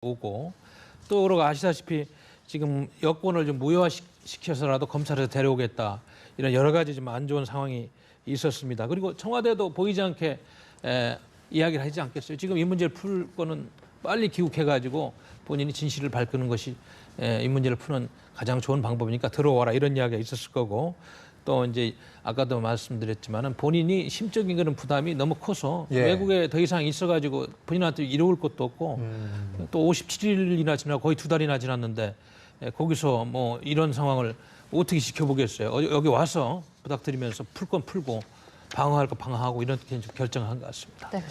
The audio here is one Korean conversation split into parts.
오고 또 그러고 아시다시피 지금 여권을 좀 무효화시켜서라도 검찰에서 데려오겠다 이런 여러 가지 좀 안 좋은 상황이 있었습니다. 그리고 청와대도 보이지 않게 이야기를 하지 않겠어요. 지금 이 문제를 풀 거는 빨리 귀국해가지고 본인이 진실을 밝히는 것이 이 문제를 푸는 가장 좋은 방법이니까 들어와라 이런 이야기가 있었을 거고 또 이제 아까도 말씀드렸지만은 본인이 심적인 그런 부담이 너무 커서 외국에 더 이상 있어가지고 본인한테 이로울 것도 없고 또 57일이나 지나고 거의 2달이나 지났는데 거기서 뭐 이런 상황을 어떻게 지켜보겠어요. 여기 와서 부탁드리면서 풀 건 풀고 방어할 거 방어하고 이렇게 결정한 것 같습니다. 네.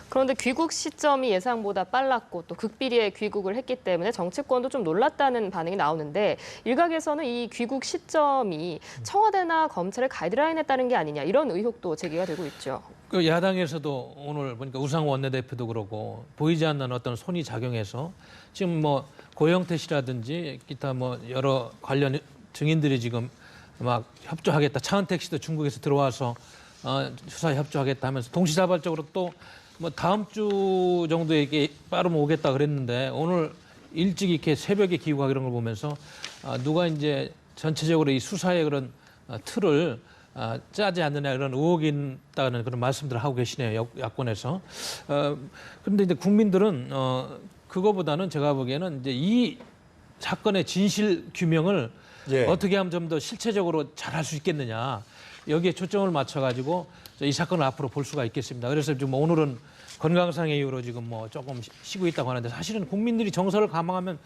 그런데 귀국 시점이 예상보다 빨랐고 또 극비리에 귀국을 했기 때문에 정치권도 좀 놀랐다는 반응이 나오는데 일각에서는 이 귀국 시점이 청와대나 검찰의 가이드라인에 따른 게 아니냐 이런 의혹도 제기가 되고 있죠. 그 야당에서도 오늘 보니까 우상호 원내대표도 그러고 보이지 않는 어떤 손이 작용해서 지금 뭐 고영태 씨라든지 기타 뭐 여러 관련 증인들이 지금 막 협조하겠다. 차은택 씨도 중국에서 들어와서 수사에 협조하겠다 하면서 동시다발적으로 또 뭐 다음 주 정도에 이게 빠르면 오겠다 그랬는데 오늘 일찍 이렇게 새벽에 귀국하고 이런 걸 보면서 누가 이제 전체적으로 이 수사의 그런 틀을 짜지 않느냐 이런 의혹이 있다는 그런 말씀들을 하고 계시네요. 야권에서. 그런데 이제 국민들은 그거보다는 제가 보기에는 이제 이 사건의 진실 규명을 어떻게 하면 좀 더 실체적으로 잘 할 수 있겠느냐. 여기에 초점을 맞춰가지고 이 사건을 앞으로 볼 수가 있겠습니다. 그래서 지금 오늘은 건강상의 이유로 지금 뭐 조금 쉬고 있다고 하는데 사실은 국민들이 정서를 감안하면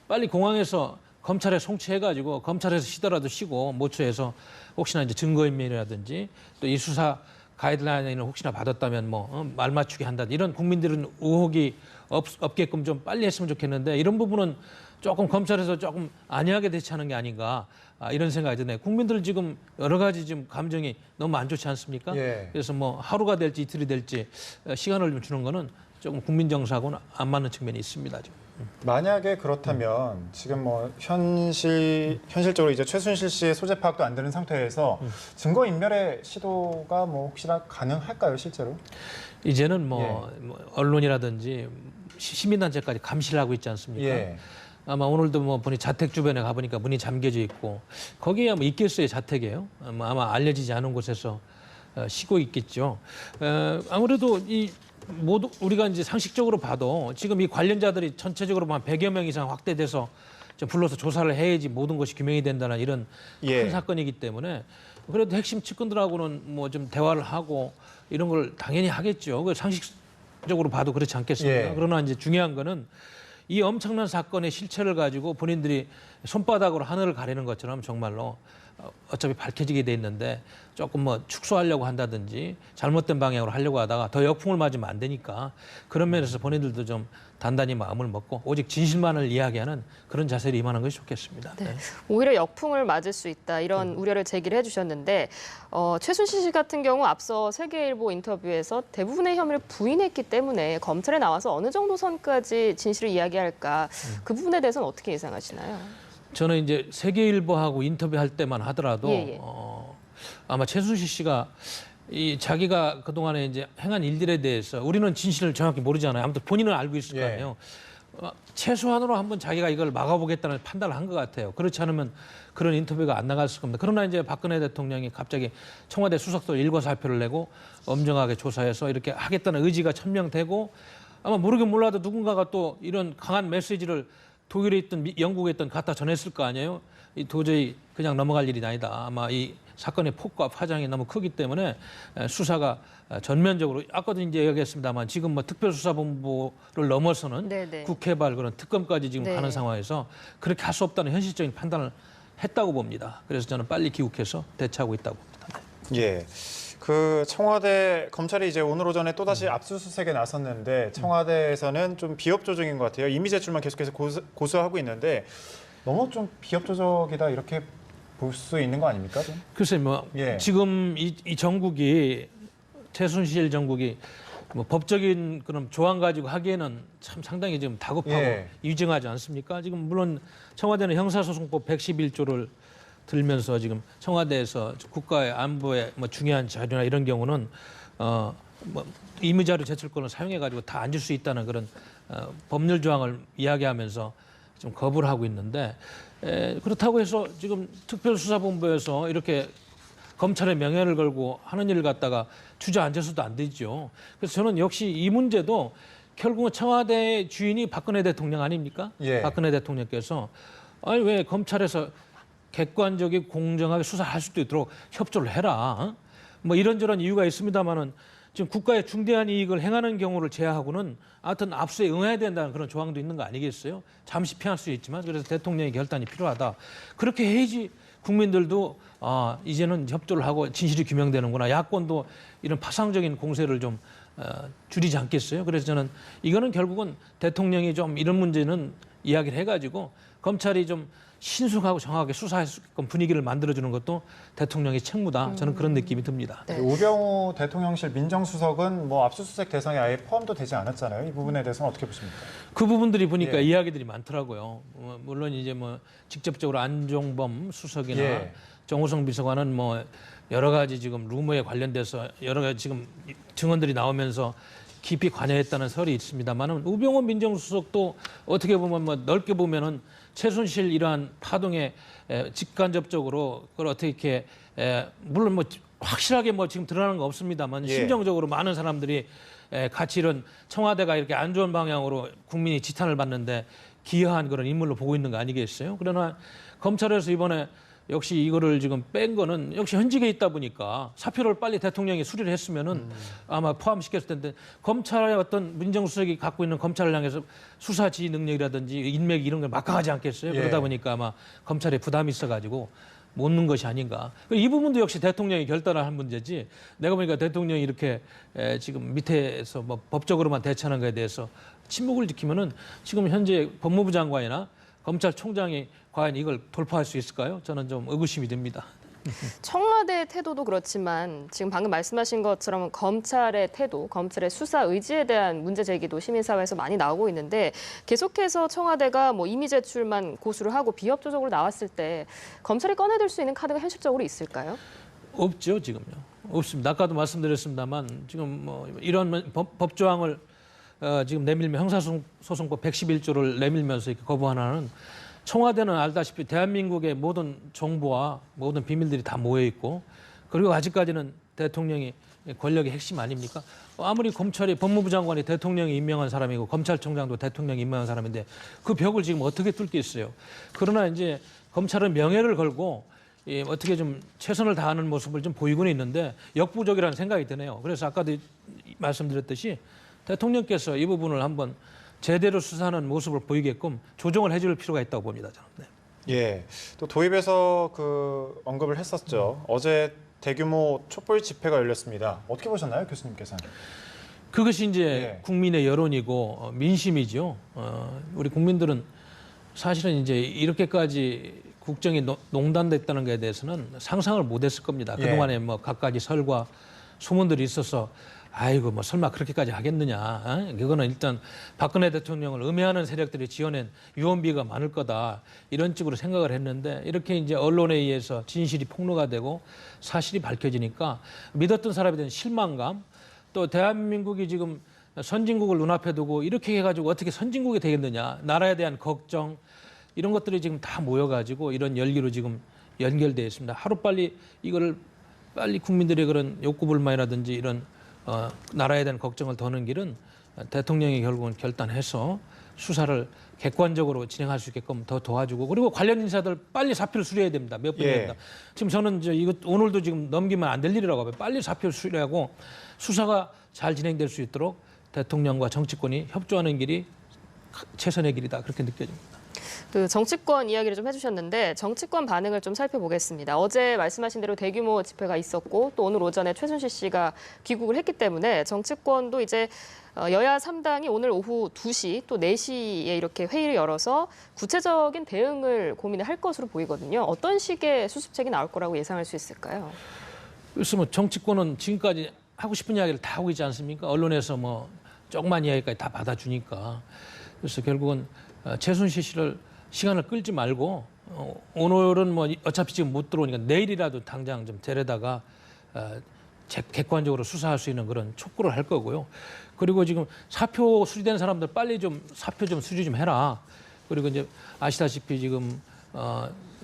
빨리 공항에서 검찰에 송치해가지고 검찰에서 쉬더라도 쉬고 모처에서 혹시나 이제 증거인멸이라든지 또 이 수사 가이드라인을 혹시나 받았다면 뭐 말 맞추게 한다 이런 국민들은 의혹이 없게끔 좀 빨리 했으면 좋겠는데 이런 부분은 조금 검찰에서 조금 안이하게 대처하는 게 아닌가 이런 생각이 드네요. 국민들 지금 여러 가지 지금 감정이 너무 안 좋지 않습니까? 그래서 뭐 하루가 될지 이틀이 될지 시간을 좀 주는 거는 조금 국민 정서하고는 안 맞는 측면이 있습니다. 지금. 만약에 그렇다면 지금 뭐 현실적으로 이제 최순실 씨의 소재 파악도 안 되는 상태에서 증거 인멸의 시도가 뭐 혹시나 가능할까요, 실제로? 이제는 뭐 언론이라든지 시민단체까지 감시를 하고 있지 않습니까? 아마 오늘도 뭐 보니 자택 주변에 가보니까 문이 잠겨져 있고 거기에 뭐 있겠어요, 자택이에요. 아마 알려지지 않은 곳에서 쉬고 있겠죠. 아무래도 이 모두 우리가 이제 상식적으로 봐도 지금 이 관련자들이 전체적으로 한 100여 명 이상 확대돼서 좀 불러서 조사를 해야지 모든 것이 규명이 된다는 이런 큰 사건이기 때문에 그래도 핵심 측근들하고는 뭐 좀 대화를 하고 이런 걸 당연히 하겠죠. 그 상식적으로 봐도 그렇지 않겠습니까? 그러나 이제 중요한 거는 이 엄청난 사건의 실체를 가지고 본인들이 손바닥으로 하늘을 가리는 것처럼 정말로 어차피 밝혀지게 돼 있는데 조금 뭐 축소하려고 한다든지 잘못된 방향으로 하려고 하다가 더 역풍을 맞으면 안 되니까 그런 면에서 본인들도 좀 단단히 마음을 먹고 오직 진실만을 이야기하는 그런 자세를 임하는 것이 좋겠습니다. 네. 오히려 역풍을 맞을 수 있다 이런 우려를 제기를 해주셨는데 최순실 씨 같은 경우 앞서 세계일보 인터뷰에서 대부분의 혐의를 부인했기 때문에 검찰에 나와서 어느 정도 선까지 진실을 이야기할까 그 부분에 대해서는 어떻게 예상하시나요? 저는 이제 세계일보하고 인터뷰할 때만 하더라도 아마 최순실 씨가 이 자기가 그동안에 이제 행한 일들에 대해서 우리는 진실을 정확히 모르잖아요. 아무튼 본인은 알고 있을 거 아니에요. 최소한으로 한번 자기가 이걸 막아보겠다는 판단을 한 것 같아요. 그렇지 않으면 그런 인터뷰가 안 나갔을 겁니다. 그러나 이제 박근혜 대통령이 갑자기 청와대 수석들 일과살표를 내고 엄정하게 조사해서 이렇게 하겠다는 의지가 천명되고 아마 모르긴 몰라도 누군가가 또 이런 강한 메시지를 독일에 있던 영국에 있던 갖다 전했을 거 아니에요. 이 도저히 그냥 넘어갈 일이 아니다. 아마 이 사건의 폭과 파장이 너무 크기 때문에 수사가 전면적으로 아까도 이제 얘기했습니다만 지금 뭐 특별수사본부를 넘어서는 국회발 그런 특검까지 지금 가는 상황에서 그렇게 할 수 없다는 현실적인 판단을 했다고 봅니다. 그래서 저는 빨리 귀국해서 대처하고 있다고 봅니다. 그 청와대 검찰이 이제 오늘 오전에 또다시 압수수색에 나섰는데 청와대에서는 좀 비협조적인 것 같아요. 이미 제출만 계속해서 고수하고 있는데 너무 좀 비협조적이다 이렇게 볼 수 있는 거 아닙니까? 글쎄 뭐 지금 이 정국이 최순실 정국이 뭐 법적인 그런 조항 가지고 하기에는 참 상당히 지금 다급하고 유증하지 않습니까? 지금 물론 청와대는 형사소송법 111조를 들면서 지금 청와대에서 국가의 안보에 뭐 중요한 자료나 이런 경우는 뭐 임의자료 제출권을 사용해 가지고 다 안 줄 수 있다는 그런 법률 조항을 이야기하면서 좀 거부를 하고 있는데 그렇다고 해서 지금 특별수사본부에서 이렇게 검찰의 명예를 걸고 하는 일을 갖다가 주저앉아서도 안 되죠. 그래서 저는 역시 이 문제도 결국은 청와대 주인이 박근혜 대통령 아닙니까? 예. 박근혜 대통령께서 아니 왜 검찰에서 객관적이고 공정하게 수사할 수도 있도록 협조를 해라. 뭐 이런저런 이유가 있습니다만은 지금 국가의 중대한 이익을 행하는 경우를 제외하고는 하여튼 압수에 응해야 된다는 그런 조항도 있는 거 아니겠어요? 잠시 피할 수 있지만 그래서 대통령의 결단이 필요하다. 그렇게 해야지 국민들도 이제는 협조를 하고 진실이 규명되는구나. 야권도 이런 파상적인 공세를 좀 줄이지 않겠어요? 그래서 저는 이거는 결국은 대통령이 좀 이런 문제는 이야기를 해가지고 검찰이 좀 신속하고 정확하게 수사할 수 있게끔 분위기를 만들어주는 것도 대통령의 책무다. 저는 그런 느낌이 듭니다. 네. 우병우 대통령실 민정수석은 뭐 압수수색 대상에 아예 포함도 되지 않았잖아요. 이 부분에 대해서는 어떻게 보십니까? 그 부분들이 보니까 예. 이야기들이 많더라고요. 물론 이제 뭐 직접적으로 안종범 수석이나 예. 정호성 비서관은 뭐 여러 가지 지금 루머에 관련돼서 여러 가지 지금 증언들이 나오면서 깊이 관여했다는 설이 있습니다만은 우병우 민정수석도 어떻게 보면 뭐 넓게 보면은 최순실 이러한 파동에 직간접적으로 그걸 어떻게 이렇게 물론 뭐 확실하게 뭐 지금 드러나는 거 없습니다만 예. 심정적으로 많은 사람들이 같이 이런 청와대가 이렇게 안 좋은 방향으로 국민이 지탄을 받는데 기여한 그런 인물로 보고 있는 거 아니겠어요? 그러나 검찰에서 이번에 역시 이거를 지금 뺀 거는 역시 현직에 있다 보니까 사표를 빨리 대통령이 수리를 했으면은 아마 포함시켰을 텐데 검찰의 어떤 민정수석이 갖고 있는 검찰을 향해서 수사 지휘 능력이라든지 인맥 이런 걸 막강하지 않겠어요? 예. 그러다 보니까 아마 검찰에 부담이 있어가지고 못 넣은 것이 아닌가. 이 부분도 역시 대통령이 결단을 한 문제지. 내가 보니까 대통령이 이렇게 지금 밑에서 뭐 법적으로만 대처하는 것에 대해서 침묵을 지키면은 지금 현재 법무부 장관이나 검찰총장이 과연 이걸 돌파할 수 있을까요? 저는 좀 의구심이 듭니다. 청와대 태도도 그렇지만 지금 방금 말씀하신 것처럼 검찰의 태도, 검찰의 수사 의지에 대한 문제 제기도 시민사회에서 많이 나오고 있는데 계속해서 청와대가 뭐 임의 제출만 고수를 하고 비협조적으로 나왔을 때 검찰이 꺼내들 수 있는 카드가 현실적으로 있을까요? 없죠, 지금요. 없습니다. 아까도 말씀드렸습니다만 지금 뭐 이런 법조항을 지금 내밀면 형사소송법 111조를 내밀면서 이렇게 거부하는 청와대는 알다시피 대한민국의 모든 정보와 모든 비밀들이 다 모여 있고 그리고 아직까지는 대통령이 권력의 핵심 아닙니까? 아무리 검찰이 법무부 장관이 대통령이 임명한 사람이고 검찰총장도 대통령이 임명한 사람인데 그 벽을 지금 어떻게 뚫겠어요? 그러나 이제 검찰은 명예를 걸고 어떻게 좀 최선을 다하는 모습을 좀 보이고는 있는데 역부족이라는 생각이 드네요. 그래서 아까도 말씀드렸듯이 대통령께서 이 부분을 한번 제대로 수사하는 모습을 보이게끔 조정을 해줄 필요가 있다고 봅니다. 저는. 네. 예. 또 도입에서 그 언급을 했었죠. 어제 대규모 촛불 집회가 열렸습니다. 어떻게 보셨나요, 교수님께서는? 그것이 이제 예. 국민의 여론이고 민심이죠. 우리 국민들은 사실은 이제 이렇게까지 국정이 농단됐다는 것에 대해서는 상상을 못했을 겁니다. 예. 그동안에 뭐 갖가지 설과 소문들이 있어서 아이고 뭐 설마 그렇게까지 하겠느냐. 그거는 일단 박근혜 대통령을 음해하는 세력들이 지어낸 유언비가 많을 거다. 이런 식으로 생각을 했는데 이렇게 이제 언론에 의해서 진실이 폭로가 되고 사실이 밝혀지니까 믿었던 사람에 대한 실망감 또 대한민국이 지금 선진국을 눈앞에 두고 이렇게 해가지고 어떻게 선진국이 되겠느냐. 나라에 대한 걱정 이런 것들이 지금 다 모여가지고 이런 열기로 지금 연결되어 있습니다. 하루빨리 이거를 빨리 국민들의 그런 욕구불만이라든지 이런 나라에 대한 걱정을 더는 길은 대통령이 결국은 결단해서 수사를 객관적으로 진행할 수 있게끔 더 도와주고 그리고 관련 인사들 빨리 사표를 수리해야 됩니다. 몇 분이 예. 됩니다. 지금 저는 이거 오늘도 지금 넘기면 안 될 일이라고 봐요. 빨리 사표를 수리하고 수사가 잘 진행될 수 있도록 대통령과 정치권이 협조하는 길이 최선의 길이다. 그렇게 느껴집니다. 그 정치권 이야기를 좀 해주셨는데 정치권 반응을 좀 살펴보겠습니다. 어제 말씀하신 대로 대규모 집회가 있었고 또 오늘 오전에 최순실 씨가 귀국을 했기 때문에 정치권도 이제 여야 3당이 오늘 오후 2시 또 4시에 이렇게 회의를 열어서 구체적인 대응을 고민을 할 것으로 보이거든요. 어떤 식의 수습책이 나올 거라고 예상할 수 있을까요? 그래서 뭐 정치권은 지금까지 하고 싶은 이야기를 다 하고 있지 않습니까? 언론에서 뭐 조그만 이야기까지 다 받아주니까. 그래서 결국은 최순실 씨를 시간을 끌지 말고 오늘은 뭐 어차피 지금 못 들어오니까 내일이라도 당장 좀 데려다가 객관적으로 수사할 수 있는 그런 촉구를 할 거고요. 그리고 지금 사표 수리된 사람들 빨리 좀 사표 좀 수리 좀 해라. 그리고 이제 아시다시피 지금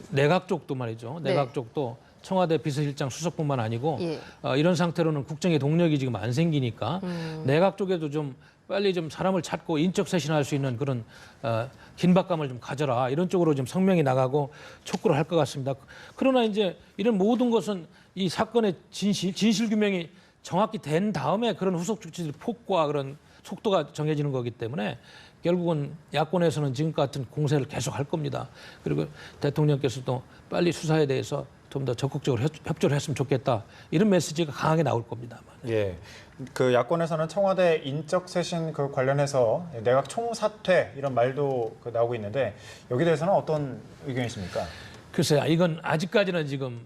내각 쪽도 말이죠. 내각 네. 쪽도 청와대 비서실장 수석뿐만 아니고 예. 이런 상태로는 국정의 동력이 지금 안 생기니까 내각 쪽에도 좀 빨리 좀 사람을 찾고 인적 쇄신할 수 있는 그런 긴박감을 좀 가져라 이런 쪽으로 좀 성명이 나가고 촉구를 할 것 같습니다. 그러나 이제 이런 모든 것은 이 사건의 진실 규명이 정확히 된 다음에 그런 후속 조치들 폭과 그런 속도가 정해지는 거기 때문에 결국은 야권에서는 지금 같은 공세를 계속 할 겁니다. 그리고 대통령께서도 빨리 수사에 대해서 좀 더 적극적으로 협조를 했으면 좋겠다. 이런 메시지가 강하게 나올 겁니다. 예. 그 야권에서는 청와대 인적 쇄신 그 관련해서 내각 총사퇴 이런 말도 나오고 있는데 여기에 대해서는 어떤 의견이십니까? 글쎄요, 이건 아직까지는 지금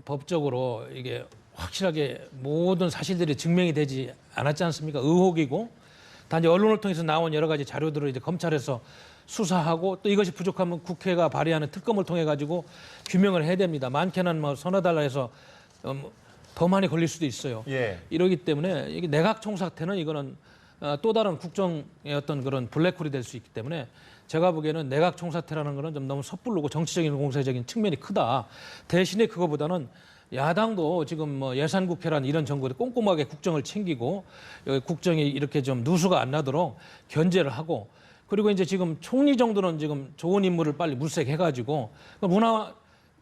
법적으로 이게 확실하게 모든 사실들이 증명이 되지 않았지 않습니까? 의혹이고 단지 언론을 통해서 나온 여러 가지 자료들을 이제 검찰에서 수사하고 또 이것이 부족하면 국회가 발의하는 특검을 통해 가지고 규명을 해야 됩니다. 많게는 뭐 서너 달 해서 더 많이 걸릴 수도 있어요. 예. 이러기 때문에 이게 내각 총사퇴는 이거는 또 다른 국정의 어떤 그런 블랙홀이 될 수 있기 때문에 제가 보기에는 내각 총사퇴라는 거는 좀 너무 섣부르고 정치적인 공세적인 측면이 크다. 대신에 그거보다는 야당도 지금 뭐 예산국회란 이런 정부에 꼼꼼하게 국정을 챙기고 국정이 이렇게 좀 누수가 안 나도록 견제를 하고 그리고 이제 지금 총리 정도는 지금 좋은 인물을 빨리 물색해가지고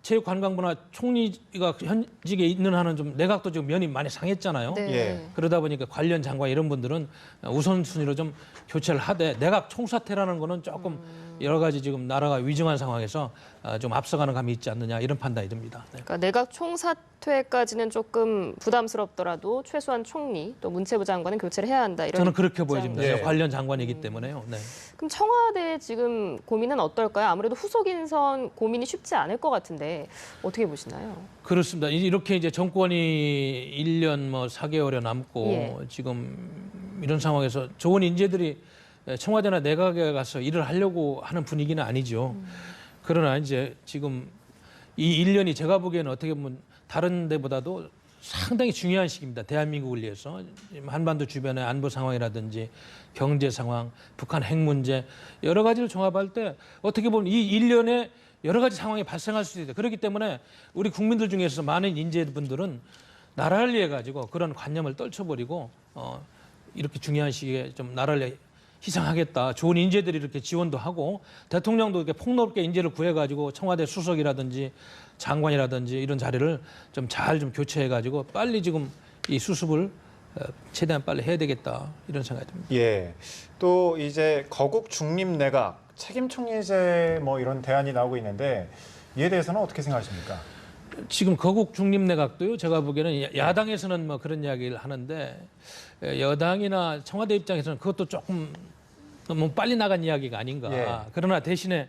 체육관광부나 총리가 현직에 있는 한은 좀 내각도 지금 면이 많이 상했잖아요. 네. 예. 그러다 보니까 관련 장관 이런 분들은 우선순위로 좀 교체를 하되 내각 총사퇴라는 거는 조금 여러 가지 지금 나라가 위중한 상황에서 좀 앞서가는 감이 있지 않느냐 이런 판단이 듭니다. 네. 그러니까 내각 총사퇴까지는 조금 부담스럽더라도 최소한 총리 또 문체부 장관은 교체를 해야 한다. 이런 저는 그렇게 입장. 보여집니다. 예. 제가 관련 장관이기 때문에요. 네. 그럼 청와대 지금 고민은 어떨까요? 아무래도 후속 인선 고민이 쉽지 않을 것 같은데 어떻게 보시나요? 그렇습니다. 이렇게 이제 정권이 1년 뭐 4개월여 남고 예. 지금 이런 상황에서 좋은 인재들이 청와대나 내각에 가서 일을 하려고 하는 분위기는 아니죠. 그러나 이제 지금 이 1년이 제가 보기에는 어떻게 보면 다른 데보다도 상당히 중요한 시기입니다. 대한민국을 위해서 한반도 주변의 안보 상황이라든지 경제 상황, 북한 핵 문제 여러 가지를 종합할 때 어떻게 보면 이 1년에 여러 가지 상황이 발생할 수도 있다. 그렇기 때문에 우리 국민들 중에서 많은 인재분들은 나라를 위해 가지고 그런 관념을 떨쳐버리고 이렇게 중요한 시기에 좀 나라를 위해 희생하겠다. 좋은 인재들이 이렇게 지원도 하고 대통령도 이렇게 폭넓게 인재를 구해가지고 청와대 수석이라든지 장관이라든지 이런 자리를 좀 잘 좀 교체해가지고 빨리 지금 이 수습을 최대한 빨리 해야 되겠다 이런 생각이 듭니다. 예. 또 이제 거국 중립 내각 책임 총리제 뭐 이런 대안이 나오고 있는데 이에 대해서는 어떻게 생각하십니까? 지금 거국 중립 내각도요. 제가 보기에는 야당에서는 뭐 그런 이야기를 하는데 여당이나 청와대 입장에서는 그것도 조금 너무 빨리 나간 이야기가 아닌가. 예. 그러나 대신에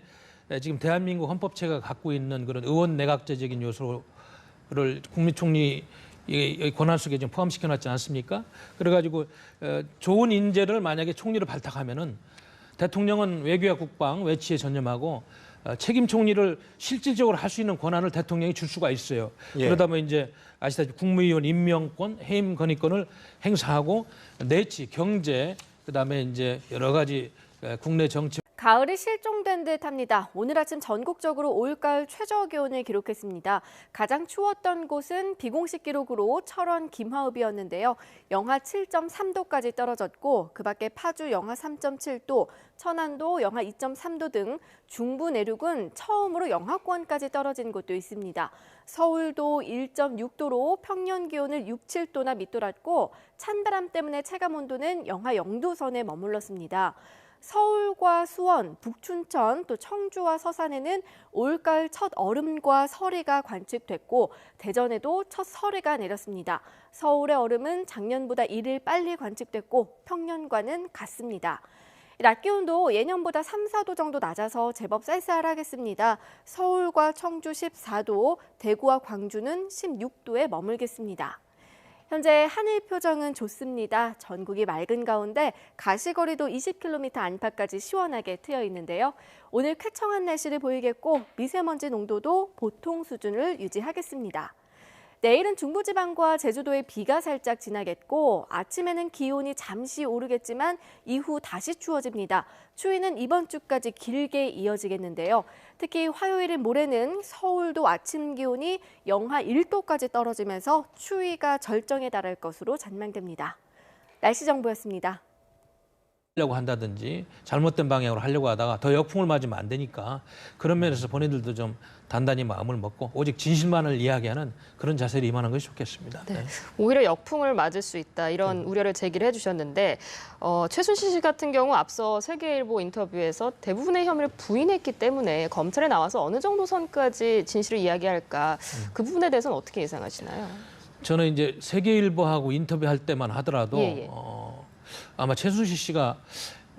지금 대한민국 헌법체가 갖고 있는 그런 의원 내각제적인 요소를 국무총리 권한 속에 좀 포함시켜놨지 않습니까? 그래가지고 좋은 인재를 만약에 총리를 발탁하면은 대통령은 외교와 국방, 외치에 전념하고 책임 총리를 실질적으로 할 수 있는 권한을 대통령이 줄 수가 있어요. 예. 그러다 보면 이제 아시다시피 국무위원 임명권, 해임 건의권을 행사하고 내치, 경제, 그다음에 이제 여러 가지 국내 정치 가을이 실종된 듯합니다. 오늘 아침 전국적으로 올가을 최저 기온을 기록했습니다. 가장 추웠던 곳은 비공식 기록으로 철원 김하읍이었는데요. 영하 7.3도까지 떨어졌고 그 밖에 파주 영하 3.7도, 천안도 영하 2.3도 등 중부 내륙은 처음으로 영하권까지 떨어진 곳도 있습니다. 서울도 1.6도로 평년 기온을 6, 7도나 밑돌았고 찬바람 때문에 체감온도는 영하 0도 선에 머물렀습니다. 서울과 수원, 북춘천, 또 청주와 서산에는 올가을 첫 얼음과 서리가 관측됐고 대전에도 첫 서리가 내렸습니다. 서울의 얼음은 작년보다 1일 빨리 관측됐고 평년과는 같습니다. 낮 기온도 예년보다 3, 4도 정도 낮아서 제법 쌀쌀하겠습니다. 서울과 청주 14도, 대구와 광주는 16도에 머물겠습니다. 현재 하늘 표정은 좋습니다. 전국이 맑은 가운데 가시거리도 20km 안팎까지 시원하게 트여 있는데요. 오늘 쾌청한 날씨를 보이겠고 미세먼지 농도도 보통 수준을 유지하겠습니다. 내일은 중부지방과 제주도에 비가 살짝 지나겠고 아침에는 기온이 잠시 오르겠지만 이후 다시 추워집니다. 추위는 이번 주까지 길게 이어지겠는데요. 특히 화요일인 모레는 서울도 아침 기온이 영하 1도까지 떨어지면서 추위가 절정에 달할 것으로 전망됩니다. 날씨 정보였습니다. 하려고 한다든지 잘못된 방향으로 하려고 하다가 더 역풍을 맞으면 안 되니까 그런 면에서 본인들도 좀 단단히 마음을 먹고 오직 진실만을 이야기하는 그런 자세를 임하는 것이 좋겠습니다. 네. 오히려 역풍을 맞을 수 있다 이런 우려를 제기를 해주셨는데 최순실 씨 같은 경우 앞서 세계일보 인터뷰에서 대부분의 혐의를 부인했기 때문에 검찰에 나와서 어느 정도 선까지 진실을 이야기할까 그 부분에 대해서는 어떻게 예상하시나요? 저는 이제 세계일보하고 인터뷰할 때만 하더라도 예. 아마 최순실 씨가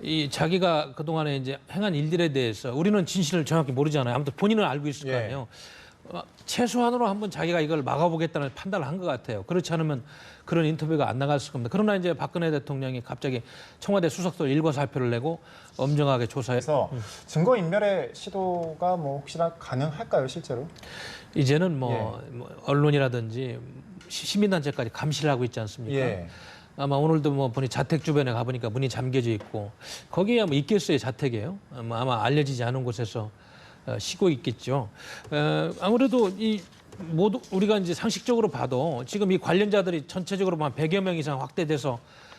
이 자기가 그동안에 이제 행한 일들에 대해서 우리는 진실을 정확히 모르잖아요. 아무튼 본인은 알고 있을 거 아니에요. 최소한으로 한번 자기가 이걸 막아보겠다는 판단을 한 것 같아요. 그렇지 않으면 그런 인터뷰가 안 나갔을 겁니다. 그러나 이제 박근혜 대통령이 갑자기 청와대 수석들 일과살표를 내고 엄정하게 조사해서 증거인멸의 시도가 뭐 혹시나 가능할까요, 실제로? 이제는 뭐 언론이라든지 시민단체까지 감시를 하고 있지 않습니까? 예. 아마 오늘도 뭐 보니 자택 주변에 가보니까 문이 잠겨져 있고 거기에 뭐 있겠어요, 자택이에요. 아마 알려지지 않은 곳에서 쉬고 있겠죠. 아무래도 이 모두 우리가 이제 상식적으로 봐도 지금 이 관련자들이 전체적으로 한 100여 명 이상 확대돼서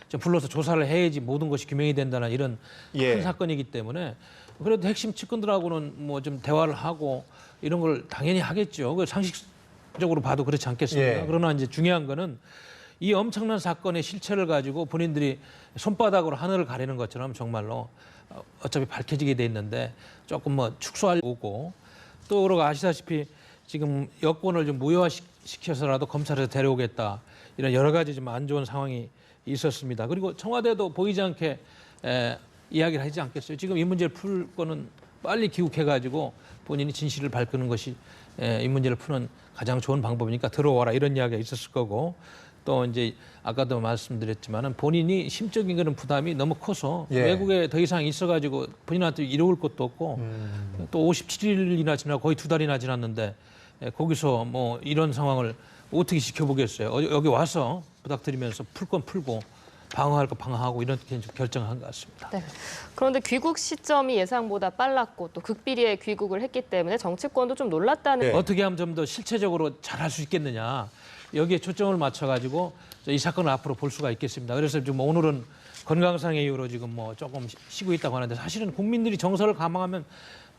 좀 불러서 조사를 해야지 모든 것이 규명이 된다는 이런 큰 사건이기 때문에 그래도 핵심 측근들하고는 뭐 좀 대화를 하고 이런 걸 당연히 하겠죠. 그 상식적으로 봐도 그렇지 않겠습니까? 그러나 이제 중요한 거는 이 엄청난 사건의 실체를 가지고 본인들이 손바닥으로 하늘을 가리는 것처럼 정말로 어차피 밝혀지게 돼 있는데 조금 뭐 축소하려고 또 그러고 아시다시피 지금 여권을 좀 무효화시켜서라도 검찰에서 데려오겠다 이런 여러 가지 좀 안 좋은 상황이 있었습니다. 그리고 청와대도 보이지 않게 이야기를 하지 않겠어요. 지금 이 문제를 풀 거는 빨리 귀국해가지고 본인이 진실을 밝히는 것이 이 문제를 푸는 가장 좋은 방법이니까 들어와라 이런 이야기가 있었을 거고 또 이제 아까도 말씀드렸지만은 본인이 심적인 그런 부담이 너무 커서 외국에 더 이상 있어가지고 본인한테 이로울 것도 없고 또 57일이나 지나 거의 2달이나 지났는데 거기서 뭐 이런 상황을 어떻게 지켜보겠어요? 여기 와서 부탁드리면서 풀 건 풀고 방어할 거 방어하고 이렇게 결정한 것 같습니다. 네. 그런데 귀국 시점이 예상보다 빨랐고 또 극비리에 귀국을 했기 때문에 정치권도 좀 놀랐다는. 어떻게 하면 좀 더 실체적으로 잘할 수 있겠느냐. 여기에 초점을 맞춰가지고 이 사건을 앞으로 볼 수가 있겠습니다. 그래서 지금 오늘은 건강상의 이유로 지금 뭐 조금 쉬고 있다고 하는데 사실은 국민들이 정서를 감안하면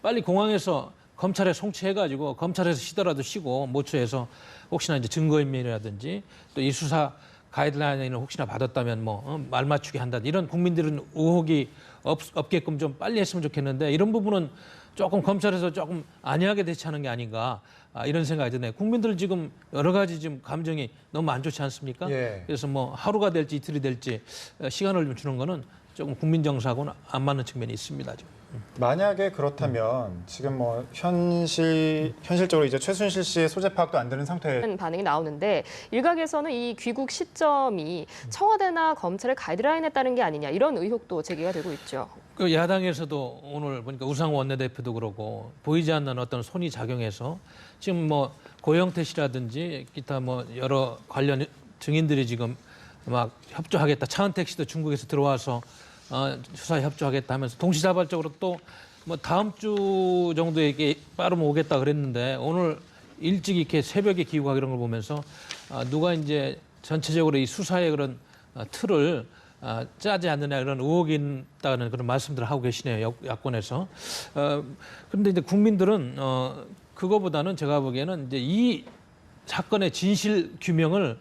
빨리 공항에서 검찰에 송치해가지고 검찰에서 쉬더라도 쉬고 모처에서 혹시나 이제 증거인멸이라든지 또 이 수사 가이드라인을 혹시나 받았다면 뭐 말 맞추게 한다 이런 국민들은 의혹이 없게끔 좀 빨리 했으면 좋겠는데 이런 부분은 조금 검찰에서 조금 안이하게 대처하는 게 아닌가 이런 생각이 드네요. 국민들 지금 여러 가지 지금 감정이 너무 안 좋지 않습니까? 그래서 뭐 하루가 될지 이틀이 될지 시간을 좀 주는 거는 조금 국민 정서하고는 안 맞는 측면이 있습니다. 지금. 만약에 그렇다면 지금 뭐 현실적으로 이제 최순실 씨의 소재 파악도 안 되는 상태에 반응이 나오는데 일각에서는 이 귀국 시점이 청와대나 검찰의 가이드라인에 따른 게 아니냐 이런 의혹도 제기가 되고 있죠. 그 야당에서도 오늘 보니까 우상호 원내대표도 그러고 보이지 않는 어떤 손이 작용해서 지금 뭐 고영태 씨라든지 기타 뭐 여러 관련 증인들이 지금 막 협조하겠다. 차은택 씨도 중국에서 들어와서 수사에 협조하겠다 하면서 동시다발적으로 또 뭐 다음 주 정도에 이게 빠르면 오겠다 그랬는데 오늘 일찍 이렇게 새벽에 귀국하고 이런 걸 보면서 누가 이제 전체적으로 이 수사의 그런 틀을 짜지 않느냐 이런 의혹이 있다는 그런 말씀들을 하고 계시네요. 야권에서. 그런데 이제 국민들은 그거보다는 제가 보기에는 이제 이 사건의 진실 규명을